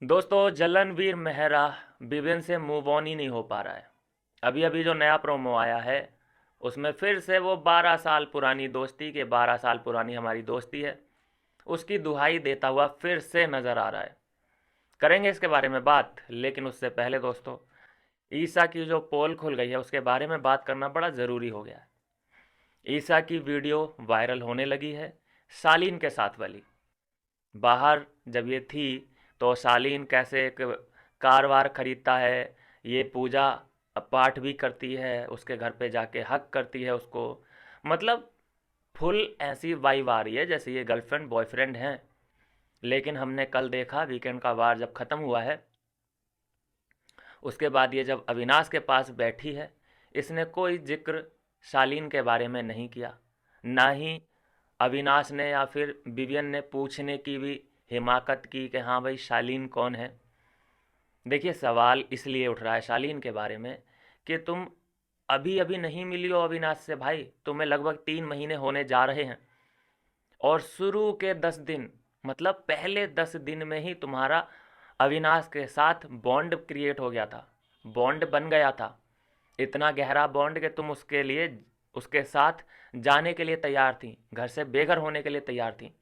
दोस्तों, जलनवीर मेहरा विवेन से move on ही नहीं हो पा रहा है। अभी अभी जो नया प्रोमो आया है उसमें फिर से वो 12 साल पुरानी दोस्ती के 12 साल पुरानी हमारी दोस्ती है उसकी दुहाई देता हुआ फिर से नज़र आ रहा है। करेंगे इसके बारे में बात, लेकिन उससे पहले दोस्तों, ईसा की जो पोल खुल गई है उसके बारे में बात करना बड़ा ज़रूरी हो गया है। ईसा की वीडियो वायरल होने लगी है, शालीन के साथ वाली। बाहर जब ये थी तो शालीन कैसे एक कार वार खरीदता है, ये पूजा पाठ भी करती है, उसके घर पे जाके हक करती है उसको। मतलब फुल ऐसी वाइब आ रही है जैसे ये गर्लफ्रेंड बॉयफ्रेंड हैं। लेकिन हमने कल देखा, वीकेंड का वार जब ख़त्म हुआ है उसके बाद ये जब अविनाश के पास बैठी है, इसने कोई जिक्र शालीन के बारे में नहीं किया। ना ही अविनाश ने या फिर विवियन ने पूछने की भी हिमाकत की कि हाँ भाई शालीन कौन है। देखिए, सवाल इसलिए उठ रहा है शालीन के बारे में कि तुम अभी अभी नहीं मिली हो अविनाश से भाई, तुम्हें लगभग 3 महीने होने जा रहे हैं। और शुरू के 10 दिन, मतलब पहले 10 दिन में ही तुम्हारा अविनाश के साथ बॉन्ड क्रिएट हो गया था, बॉन्ड बन गया था। इतना गहरा बॉन्ड कि तुम उसके लिए, उसके साथ जाने के लिए तैयार थी, घर से बेघर होने के लिए तैयार थी।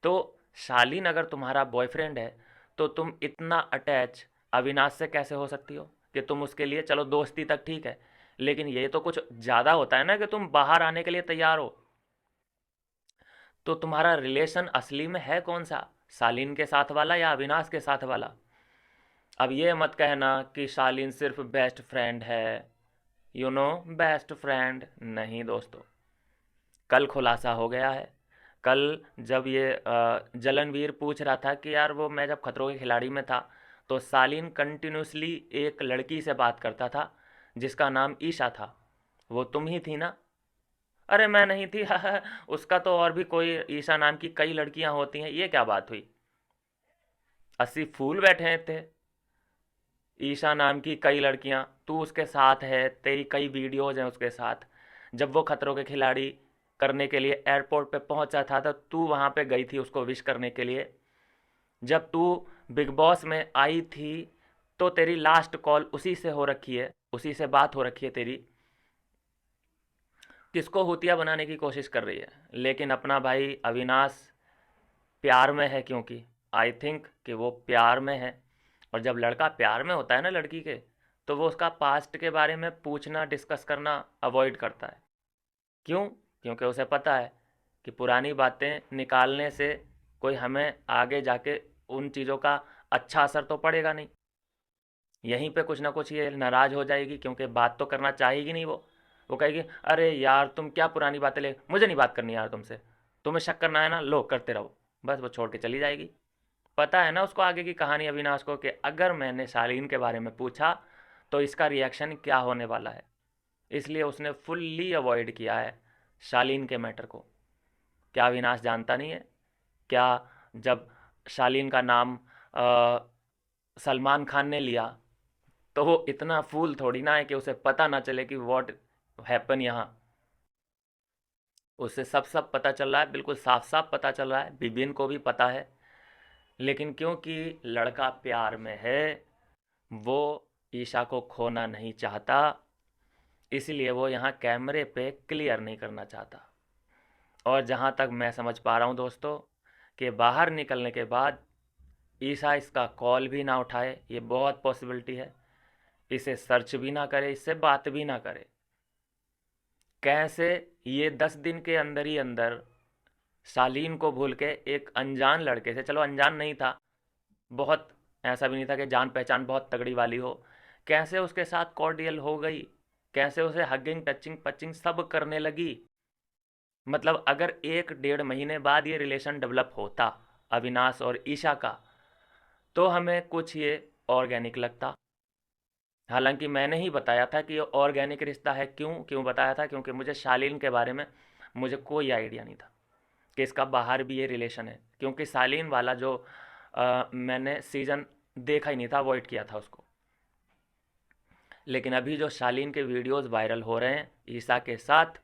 तो शालीन अगर तुम्हारा बॉयफ्रेंड है तो तुम इतना अटैच अविनाश से कैसे हो सकती हो कि तुम उसके लिए, चलो दोस्ती तक ठीक है, लेकिन ये तो कुछ ज़्यादा होता है ना कि तुम बाहर आने के लिए तैयार हो। तो तुम्हारा रिलेशन असली में है कौन सा, शालीन के साथ वाला या अविनाश के साथ वाला? अब ये मत कहना कि शालीन सिर्फ बेस्ट फ्रेंड है, बेस्ट फ्रेंड नहीं दोस्तों। कल खुलासा हो गया है। कल जब ये जलनवीर पूछ रहा था कि यार वो, मैं जब खतरों के खिलाड़ी में था तो शालीन कंटिन्यूसली एक लड़की से बात करता था जिसका नाम ईशा था। वो तुम ही थी ना? अरे मैं नहीं थी। उसका तो और भी कोई ईशा नाम की कई लड़कियां होती हैं, ये क्या बात हुई? 80 फूल बैठे थे, ईशा नाम की कई लड़कियां, तू उसके साथ है, तेरी कई वीडियोज हैं उसके साथ। जब वो खतरों के खिलाड़ी करने के लिए एयरपोर्ट पे पहुंचा था तो तू वहां पे गई थी उसको विश करने के लिए। जब तू बिग बॉस में आई थी तो तेरी लास्ट कॉल उसी से हो रखी है, उसी से बात हो रखी है तेरी। किसको हुतिया बनाने की कोशिश कर रही है? लेकिन अपना भाई अविनाश प्यार में है, क्योंकि आई थिंक कि वो प्यार में है। और जब लड़का प्यार में होता है ना लड़की के, तो वो उसका पास्ट के बारे में पूछना, डिस्कस करना अवॉइड करता है। क्यों? क्योंकि उसे पता है कि पुरानी बातें निकालने से कोई हमें आगे जाके उन चीज़ों का अच्छा असर तो पड़ेगा नहीं। यहीं पे कुछ ना कुछ ये नाराज़ हो जाएगी, क्योंकि बात तो करना चाहेगी नहीं वो कहेगी अरे यार तुम क्या पुरानी बातें ले, मुझे नहीं बात करनी यार तुमसे, तुम्हें शक करना है ना, लो करते रहो। बस वो छोड़ के चली जाएगी। पता है ना उसको आगे की कहानी अविनाश को, कि अगर मैंने शालीन के बारे में पूछा तो इसका रिएक्शन क्या होने वाला है। इसलिए उसने फुल्ली अवॉइड किया है शालीन के मैटर को। क्या अविनाश जानता नहीं है क्या? जब शालीन का नाम सलमान खान ने लिया तो वो इतना फूल थोड़ी ना है कि उसे पता ना चले कि व्हाट हैपन यहाँ। उसे सब सब पता चल रहा है, बिल्कुल साफ साफ पता चल रहा है, बिबिन को भी पता है। लेकिन क्योंकि लड़का प्यार में है, वो ईशा को खोना नहीं चाहता, इसलिए वो यहाँ कैमरे पे क्लियर नहीं करना चाहता। और जहाँ तक मैं समझ पा रहा हूँ दोस्तों, कि बाहर निकलने के बाद ईशा इसका कॉल भी ना उठाए, ये बहुत पॉसिबिलिटी है। इसे सर्च भी ना करे, इससे बात भी ना करे। कैसे ये 10 दिन के अंदर ही अंदर शालीन को भूल के एक अनजान लड़के से, चलो अनजान नहीं था, बहुत ऐसा भी नहीं था कि जान पहचान बहुत तगड़ी वाली हो, कैसे उसके साथ कॉर्डियल हो गई, कैसे उसे हगिंग टचिंग पचिंग सब करने लगी। मतलब अगर 1 डेढ़ महीने बाद ये रिलेशन डेवलप होता अविनाश और ईशा का, तो हमें कुछ ये ऑर्गेनिक लगता। हालांकि मैंने ही बताया था कि ये ऑर्गेनिक रिश्ता है। क्यों क्यों बताया था? क्योंकि मुझे शालीन के बारे में मुझे कोई आइडिया नहीं था कि इसका बाहर भी ये रिलेशन है, क्योंकि शालीन वाला जो मैंने सीज़न देखा ही नहीं था, अवॉइड किया था उसको। लेकिन अभी जो शालीन के वीडियोस वायरल हो रहे हैं ईसा के साथ,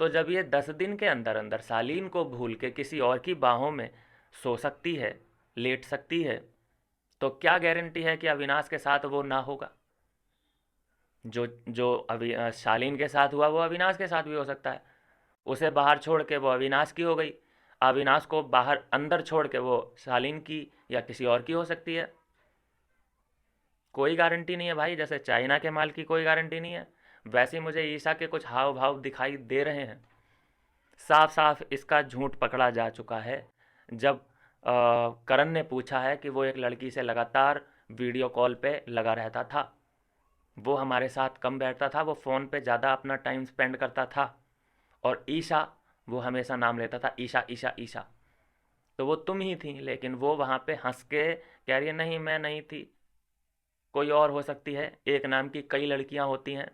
तो जब ये 10 दिन के अंदर अंदर शालीन को भूल के किसी और की बाहों में सो सकती है, लेट सकती है, तो क्या गारंटी है कि अविनाश के साथ वो ना होगा? जो जो शालीन के साथ हुआ वो अविनाश के साथ भी हो सकता है। उसे बाहर छोड़ के वो अविनाश की हो गई, अविनाश को बाहर अंदर छोड़ के वो शालीन की या किसी और की हो सकती है। कोई गारंटी नहीं है भाई, जैसे चाइना के माल की कोई गारंटी नहीं है, वैसे ही मुझे ईशा के कुछ हाव भाव दिखाई दे रहे हैं। साफ साफ इसका झूठ पकड़ा जा चुका है। जब करण ने पूछा है कि वो एक लड़की से लगातार वीडियो कॉल पे लगा रहता था, वो हमारे साथ कम बैठता था, वो फ़ोन पे ज़्यादा अपना टाइम स्पेंड करता था, और ईशा, वो हमेशा नाम लेता था ईशा ईशा ईशा, तो वो तुम ही थी। लेकिन वो वहाँ पे हंस के कह रही है नहीं मैं नहीं थी, कोई और हो सकती है, एक नाम की कई लड़कियाँ होती हैं।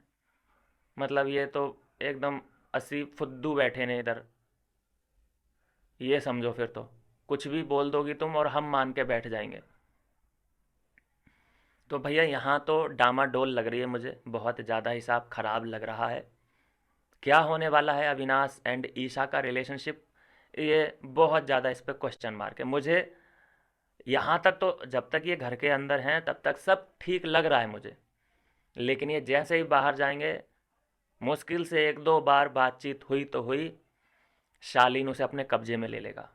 मतलब ये तो एकदम अस्सी फुद्दू बैठे ने इधर। ये समझो फिर तो कुछ भी बोल दोगी तुम और हम मान के बैठ जाएंगे। तो भैया यहाँ तो डामाडोल लग रही है मुझे, बहुत ज़्यादा हिसाब ख़राब लग रहा है। क्या होने वाला है अविनाश एंड ईशा का रिलेशनशिप, ये बहुत ज़्यादा इस पर क्वेश्चन मार्क है मुझे। यहाँ तक तो जब तक ये घर के अंदर हैं तब तक सब ठीक लग रहा है मुझे, लेकिन ये जैसे ही बाहर जाएंगे, मुश्किल से एक दो बार बातचीत हुई तो हुई, शालीन उसे अपने कब्जे में ले लेगा,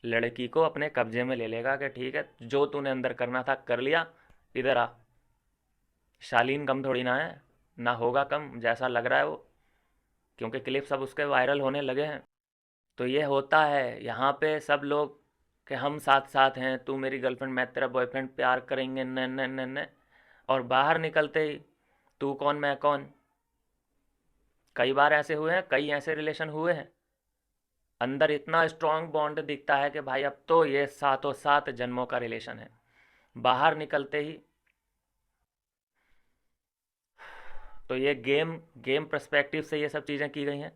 लड़की को अपने कब्जे में ले लेगा कि ठीक है जो तूने अंदर करना था कर लिया, इधर आ। शालीन कम थोड़ी ना है, ना होगा कम जैसा लग रहा है वो, क्योंकि क्लिप सब उसके वायरल होने लगे हैं। तो ये होता है यहाँ पे सब लोग कि हम साथ साथ हैं, तू मेरी गर्लफ्रेंड मैं तेरा बॉयफ्रेंड, प्यार करेंगे न न न न, और बाहर निकलते ही तू कौन मैं कौन। कई बार ऐसे हुए हैं, कई ऐसे रिलेशन हुए हैं, अंदर इतना स्ट्रांग बॉन्ड दिखता है कि भाई अब तो ये सातों सात जन्मों का रिलेशन है, बाहर निकलते ही। तो ये गेम गेम पर्सपेक्टिव से ये सब चीज़ें की गई हैं,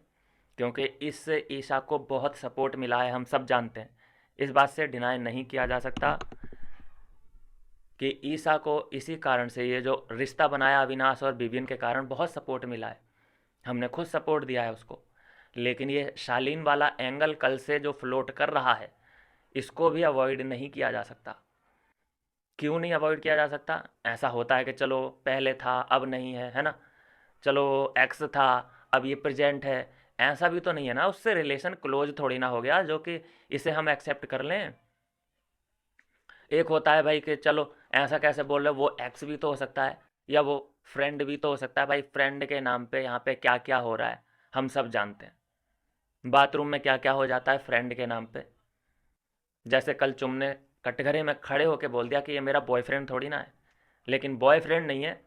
क्योंकि इससे ईशा को बहुत सपोर्ट मिला है, हम सब जानते हैं, इस बात से डिनाई नहीं किया जा सकता कि ईशा को इसी कारण से, ये जो रिश्ता बनाया अविनाश और विविन के कारण, बहुत सपोर्ट मिला है, हमने खुद सपोर्ट दिया है उसको। लेकिन ये शालीन वाला एंगल कल से जो फ्लोट कर रहा है, इसको भी अवॉइड नहीं किया जा सकता। क्यों नहीं अवॉइड किया जा सकता? ऐसा होता है कि चलो पहले था अब नहीं है ना, चलो एक्स था अब ये प्रेजेंट है, ऐसा भी तो नहीं है ना, उससे रिलेशन क्लोज थोड़ी ना हो गया जो कि इसे हम एक्सेप्ट कर लें। एक होता है भाई कि चलो ऐसा कैसे बोल रहे हो, वो एक्स भी तो हो सकता है, या वो फ्रेंड भी तो हो सकता है। भाई फ्रेंड के नाम पे यहाँ पे क्या क्या हो रहा है हम सब जानते हैं, बाथरूम में क्या क्या हो जाता है फ्रेंड के नाम पे। जैसे कल तुमने कटघरे में खड़े होके बोल दिया कि ये मेरा बॉयफ्रेंड थोड़ी ना है, लेकिन बॉयफ्रेंड नहीं है,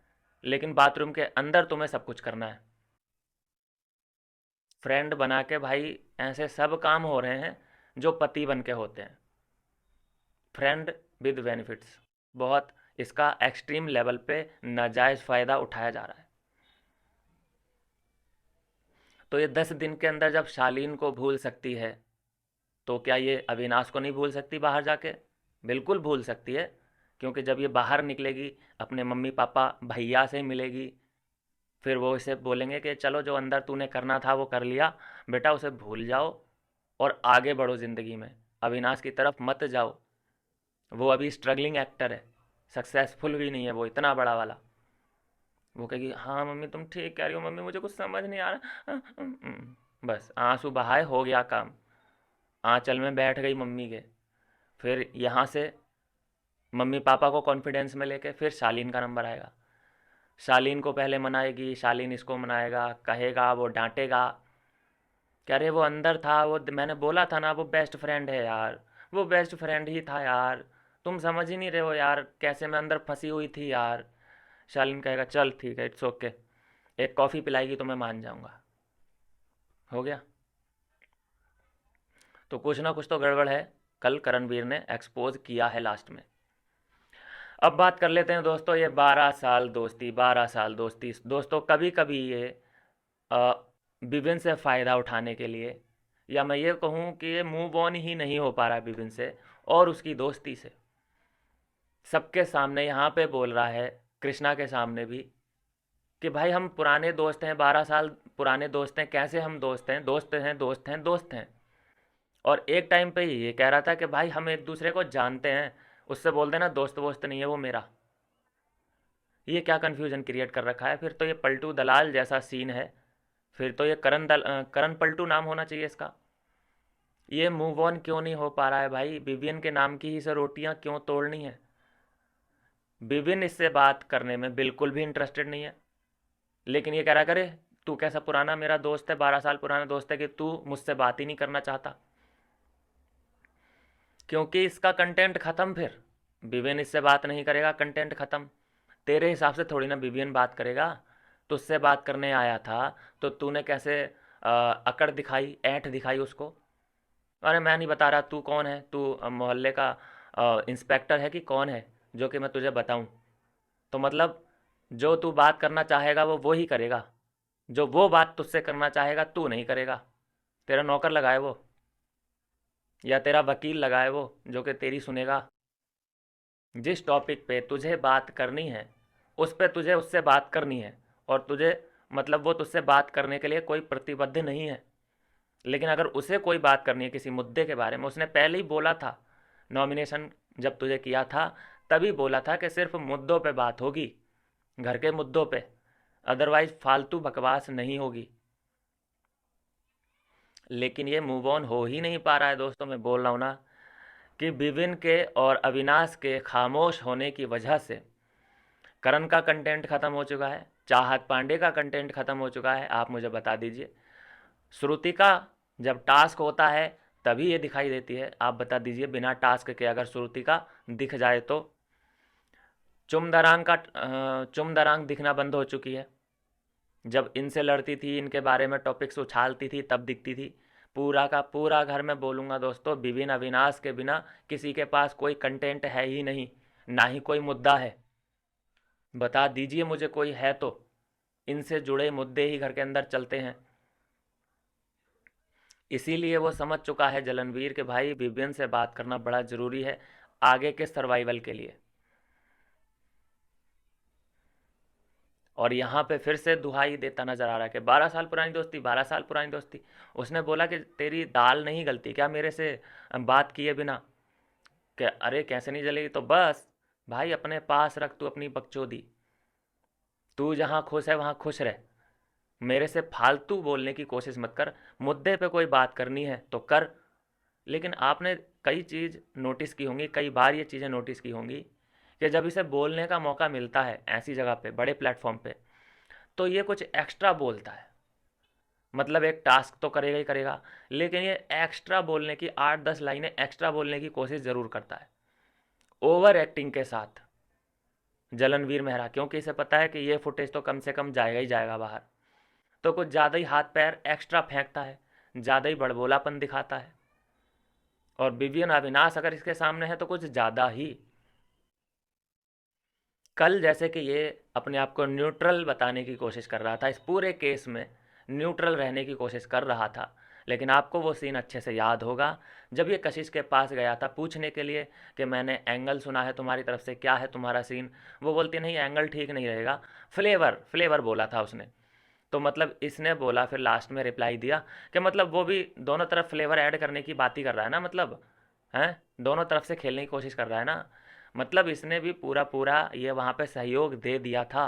लेकिन बाथरूम के अंदर तुम्हें सब कुछ करना है। फ्रेंड बना के भाई ऐसे सब काम हो रहे हैं जो पति बन के होते हैं, फ्रेंड विद बेनिफिट्स। बहुत इसका एक्सट्रीम लेवल पे नाजायज़ फ़ायदा उठाया जा रहा है। तो ये 10 दिन के अंदर जब शालीन को भूल सकती है, तो क्या ये अविनाश को नहीं भूल सकती बाहर जाके? बिल्कुल भूल सकती है, क्योंकि जब ये बाहर निकलेगी अपने मम्मी पापा भैया से मिलेगी, फिर वो इसे बोलेंगे कि चलो जो अंदर तूने करना था वो कर लिया बेटा, उसे भूल जाओ और आगे बढ़ो ज़िंदगी में, अविनाश की तरफ मत जाओ। वो अभी स्ट्रगलिंग एक्टर है, सक्सेसफुल भी नहीं है वो इतना बड़ा वाला। वो कहेगी हाँ मम्मी तुम ठीक कह रही हो मम्मी, मुझे कुछ समझ नहीं आ रहा, बस आंसू बहाए हो गया काम, आंचल में बैठ गई मम्मी के। फिर यहाँ से मम्मी पापा को कॉन्फिडेंस में लेके फिर शालीन का नंबर आएगा, शालीन को पहले मनाएगी, शालीन इसको मनाएगा, कहेगा, वो डांटेगा, कह रहे वो अंदर था, वो मैंने बोला था ना वो बेस्ट फ्रेंड है यार, वो बेस्ट फ्रेंड ही था यार, तुम समझ ही नहीं रहे हो यार कैसे मैं अंदर फंसी हुई थी यार। शालीन कहेगा चल ठीक है इट्स ओके, एक कॉफ़ी पिलाएगी तो मैं मान जाऊंगा, हो गया। तो कुछ ना कुछ तो गड़बड़ है, कल करणवीर ने एक्सपोज किया है लास्ट में। अब बात कर लेते हैं दोस्तों, ये 12 साल दोस्ती, 12 साल दोस्ती दोस्तों, कभी कभी ये अ, विपिन से फ़ायदा उठाने के लिए, या मैं ये कहूँ कि ये मूव ऑन ही नहीं हो पा रहा है विपिन से और उसकी दोस्ती से, सबके सामने यहाँ पे बोल रहा है, कृष्णा के सामने भी, कि भाई हम पुराने दोस्त हैं, 12 साल पुराने दोस्त हैं, कैसे हम दोस्त हैं, दोस्त हैं दोस्त हैं दोस्त हैं। और एक टाइम पे ये कह रहा था कि भाई हम एक दूसरे को जानते हैं, उससे बोल देना दोस्त वोस्त नहीं है वो मेरा। ये क्या कन्फ्यूजन क्रिएट कर रखा है, फिर तो ये पलटू दलाल जैसा सीन है। फिर तो ये करण पलटू नाम होना चाहिए इसका। ये मूव ऑन क्यों नहीं हो पा रहा है भाई? विवियन के नाम की ही से रोटियां क्यों तोड़नी है? विविन इससे बात करने में बिल्कुल भी इंटरेस्टेड नहीं है, लेकिन ये कह रहा करे तू कैसा पुराना मेरा दोस्त है, 12 साल पुराना दोस्त है कि तू मुझसे बात ही नहीं करना चाहता, क्योंकि इसका कंटेंट खत्म। फिर विवियन इससे बात नहीं करेगा, कंटेंट खत्म। तेरे हिसाब से थोड़ी ना विवियन बात करेगा, तुझसे बात करने आया था तो तूने कैसे अकड़ दिखाई, ऐंठ दिखाई उसको। अरे मैं नहीं बता रहा, तू कौन है? तू मोहल्ले का इंस्पेक्टर है कि कौन है जो कि मैं तुझे बताऊं? तो मतलब जो तू बात करना चाहेगा वो ही करेगा, जो वो बात तुझसे करना चाहेगा तू नहीं करेगा। तेरा नौकर लगाए वो, या तेरा वकील लगाए वो जो कि तेरी सुनेगा। जिस टॉपिक पे तुझे बात करनी है उस पे तुझे उससे बात करनी है, और तुझे मतलब वो तुझसे बात करने के लिए कोई प्रतिबद्ध नहीं है। लेकिन अगर उसे कोई बात करनी है किसी मुद्दे के बारे में, उसने पहले ही बोला था नॉमिनेशन जब तुझे किया था, तभी बोला था कि सिर्फ मुद्दों पे बात होगी, घर के मुद्दों पे, अदरवाइज फालतू बकवास नहीं होगी। लेकिन ये मूव ऑन हो ही नहीं पा रहा है दोस्तों। मैं बोल रहा हूँ ना कि विपिन के और अविनाश के खामोश होने की वजह से करण का कंटेंट खत्म हो चुका है, चाहत पांडे का कंटेंट खत्म हो चुका है। आप मुझे बता दीजिए, श्रुति का जब टास्क होता है तभी ये दिखाई देती है। आप बता दीजिए बिना टास्क के अगर श्रुति का दिख जाए तो। चुमदरांग दिखना बंद हो चुकी है। जब इनसे लड़ती थी, इनके बारे में टॉपिक्स उछालती थी, तब दिखती थी। पूरा का पूरा घर में बोलूँगा दोस्तों, विभिन्न अविनाश के बिना किसी के पास कोई कंटेंट है ही नहीं, ना ही कोई मुद्दा है। बता दीजिए मुझे कोई है तो। इनसे जुड़े मुद्दे ही घर के अंदर चलते हैं। इसीलिए वो समझ चुका है जलनवीर के भाई विभिन्न से बात करना बड़ा ज़रूरी है आगे के सर्वाइवल के लिए। और यहाँ पे फिर से दुहाई देता नजर आ रहा है कि 12 साल पुरानी दोस्ती, 12 साल पुरानी दोस्ती। उसने बोला कि तेरी दाल नहीं गलती क्या मेरे से बात किए बिना? कि अरे कैसे नहीं जलेगी? तो बस भाई अपने पास रख तू अपनी बकचोदी। तू जहाँ खुश है वहाँ खुश रह, मेरे से फालतू बोलने की कोशिश मत कर। मुद्दे पे कोई बात करनी है तो कर। लेकिन आपने कई चीज़ नोटिस की होंगी, कई बार ये चीज़ें नोटिस की होंगी कि जब इसे बोलने का मौका मिलता है ऐसी जगह पे, बड़े प्लेटफॉर्म पे, तो ये कुछ एक्स्ट्रा बोलता है। मतलब एक टास्क तो करेगा ही करेगा, लेकिन ये एक्स्ट्रा बोलने की 8-10 लाइनें एक्स्ट्रा बोलने की कोशिश ज़रूर करता है, ओवर एक्टिंग के साथ। जलनवीर मेहरा, क्योंकि इसे पता है कि ये फुटेज तो कम से कम जाएगा ही जाएगा बाहर, तो कुछ ज़्यादा ही हाथ पैर एक्स्ट्रा फेंकता है, ज़्यादा ही बड़बोलापन दिखाता है। और विवियन अविनाश अगर इसके सामने है तो कुछ ज़्यादा ही। कल जैसे कि ये अपने आप को न्यूट्रल बताने की कोशिश कर रहा था, इस पूरे केस में न्यूट्रल रहने की कोशिश कर रहा था। लेकिन आपको वो सीन अच्छे से याद होगा जब ये कशिश के पास गया था पूछने के लिए कि मैंने एंगल सुना है तुम्हारी तरफ से, क्या है तुम्हारा सीन? वो बोलती नहीं एंगल ठीक नहीं रहेगा, फ्लेवर फ्लेवर बोला था उसने। तो मतलब इसने बोला फिर लास्ट में रिप्लाई दिया कि मतलब वो भी दोनों तरफ फ्लेवर ऐड करने की बात ही कर रहा है ना, मतलब हैं दोनों तरफ से खेलने की कोशिश कर रहा है ना। मतलब इसने भी पूरा पूरा ये वहाँ पे सहयोग दे दिया था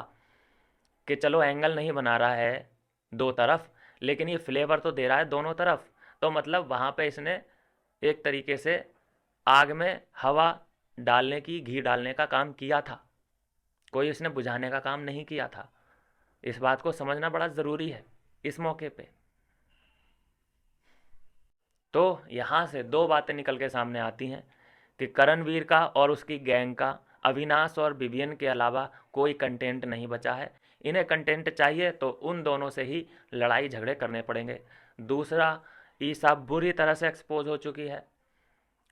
कि चलो एंगल नहीं बना रहा है दो तरफ, लेकिन ये फ्लेवर तो दे रहा है दोनों तरफ। तो मतलब वहाँ पे इसने एक तरीके से आग में हवा डालने की, घी डालने का काम किया था, कोई इसने बुझाने का काम नहीं किया था। इस बात को समझना बड़ा ज़रूरी है इस मौके पे। तो यहाँ से दो बातें निकल के सामने आती हैं कि करणवीर का और उसकी गैंग का अविनाश और विवियन के अलावा कोई कंटेंट नहीं बचा है। इन्हें कंटेंट चाहिए तो उन दोनों से ही लड़ाई झगड़े करने पड़ेंगे। दूसरा, ईसा बुरी तरह से एक्सपोज हो चुकी है,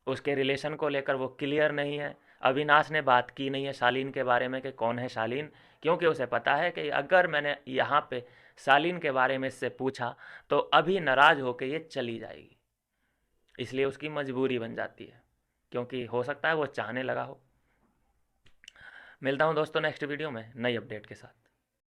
उसके रिलेशन को लेकर वो क्लियर नहीं है। अविनाश ने बात की नहीं है शालीन के बारे में कि कौन है शालीन, क्योंकि उसे पता है कि अगर मैंने यहाँ पे शालीन के बारे में इससे पूछा तो अभी नाराज़ होकर ये चली जाएगी, इसलिए उसकी मजबूरी बन जाती है, क्योंकि हो सकता है वो चाहने लगा हो। मिलता हूँ दोस्तों नेक्स्ट वीडियो में नई अपडेट के साथ।